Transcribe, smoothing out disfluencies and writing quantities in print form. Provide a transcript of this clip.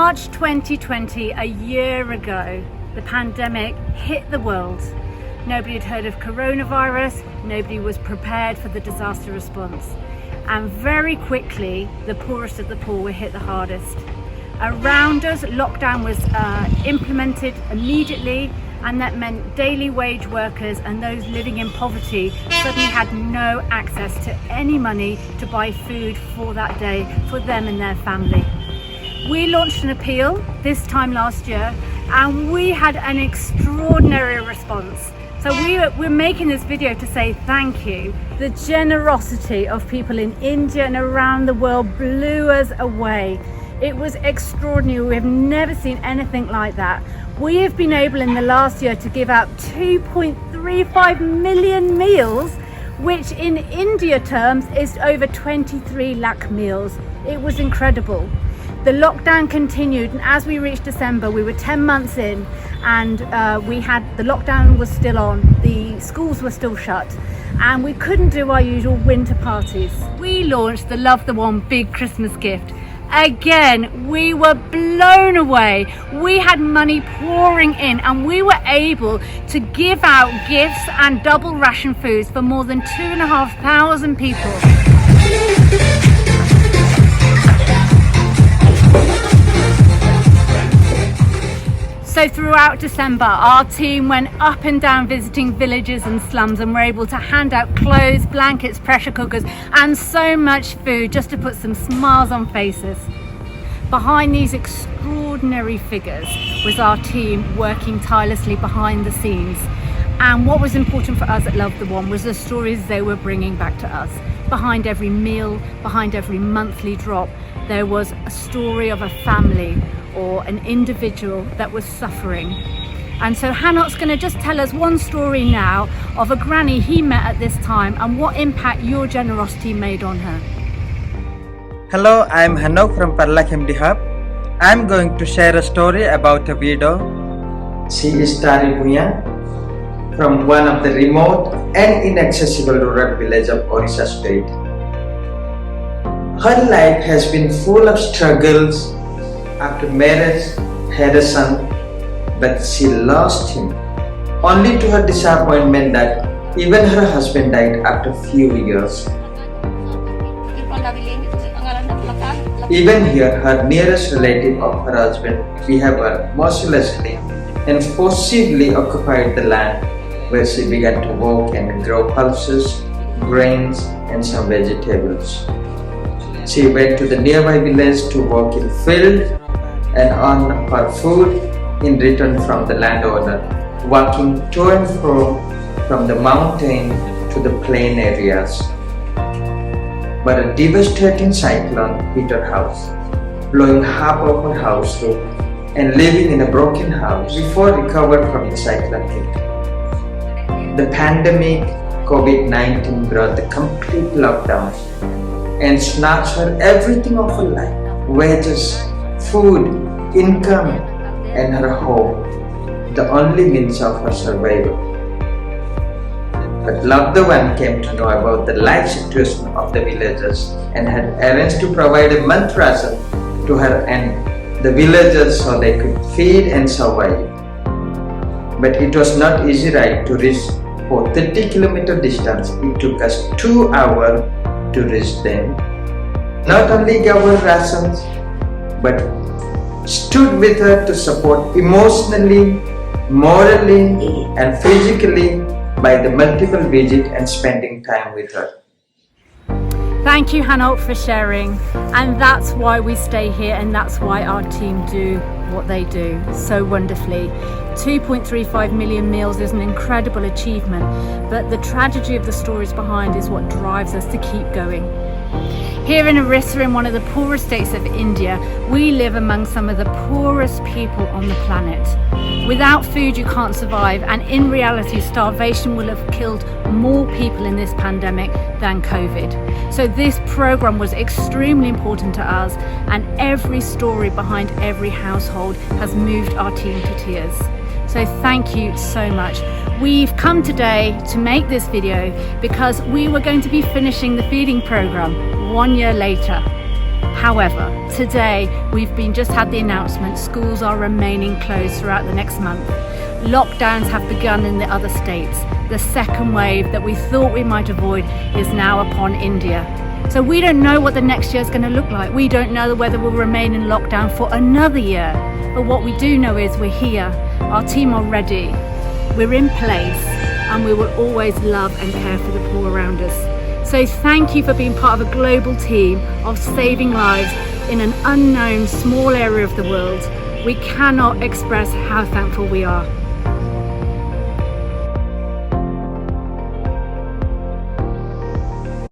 March 2020, a year ago, the pandemic hit the world. Nobody had heard of coronavirus, nobody was prepared for the disaster response. And very quickly, the poorest of the poor were hit the hardest. Around us, lockdown was implemented immediately, and that meant daily wage workers and those living in poverty suddenly had no access to any money to buy food for that day for them and their family. We launched an appeal this time last year, and we had an extraordinary response. So we're making this video to say thank you. The generosity of people in India and around the world blew us away. It was extraordinary. We have never seen anything like that. We have been able in the last year to give out 2.35 million meals, which in India terms is over 23 lakh meals. It was incredible. The lockdown continued, and as we reached December, we were 10 months in, and the lockdown was still on, the schools were still shut, and we couldn't do our usual winter parties. We launched the Love the One Big Christmas Gift. Again, we were blown away. We had money pouring in, and we were able to give out gifts and double ration foods for more than 2,500 people. So throughout December, our team went up and down visiting villages and slums, and were able to hand out clothes, blankets, pressure cookers, and so much food just to put some smiles on faces. Behind these extraordinary figures was our team working tirelessly behind the scenes. And what was important for us at Love the One was the stories they were bringing back to us. Behind every meal, behind every monthly drop, there was a story of a family or an individual that was suffering. And so Hanok's going to just tell us one story now of a granny he met at this time and what impact your generosity made on her. Hello, I'm Hanok from Parlak MD Hub. I'm going to share a story about a widow. She is Tari Bhuya from one of the remote and inaccessible rural village of Orissa state. Her life has been full of struggles. After marriage, had a son, but she lost him, only to her disappointment that even her husband died after few years. Even here, her nearest relative of her husband behaved mercilessly and forcibly occupied the land, where she began to work and grow pulses, grains, and some vegetables. She went to the nearby village to work in field and earn her food in return from the landowner, walking to and fro from the mountain to the plain areas. But a devastating cyclone hit her house, blowing half of her house roof and living in a broken house before recovered from the cyclone hit. The pandemic, COVID-19, brought the complete lockdown and snatched her everything of her life: wages, food, income, and her home, the only means of her survival. But Love the One came to know about the life situation of the villagers and had arranged to provide a month ration to her and the villagers so they could feed and survive. But it was not easy ride to reach for 30-kilometer distance. It took us 2 hours to reach them. Not only gave her rations, but stood with her to support emotionally, morally, and physically by the multiple visits and spending time with her. Thank you, Hanok, for sharing. And that's why we stay here, and that's why our team do what they do so wonderfully. 2.35 million meals is an incredible achievement, but the tragedy of the stories behind is what drives us to keep going. Here in Orissa, in one of the poorest states of India, we live among some of the poorest people on the planet. Without food, you can't survive, and in reality, starvation will have killed more people in this pandemic than COVID. So this program was extremely important to us, and every story behind every household has moved our team to tears. So thank you so much. We've come today to make this video because we were going to be finishing the feeding program 1 year later. However, today we've just had the announcement schools are remaining closed throughout the next month. Lockdowns have begun in the other states. The second wave that we thought we might avoid is now upon India. So we don't know what the next year is going to look like. We don't know whether we'll remain in lockdown for another year. But what we do know is we're here. Our team are ready. We're in place, and we will always love and care for the poor around us. So thank you for being part of a global team of saving lives in an unknown small area of the world. We cannot express how thankful we are.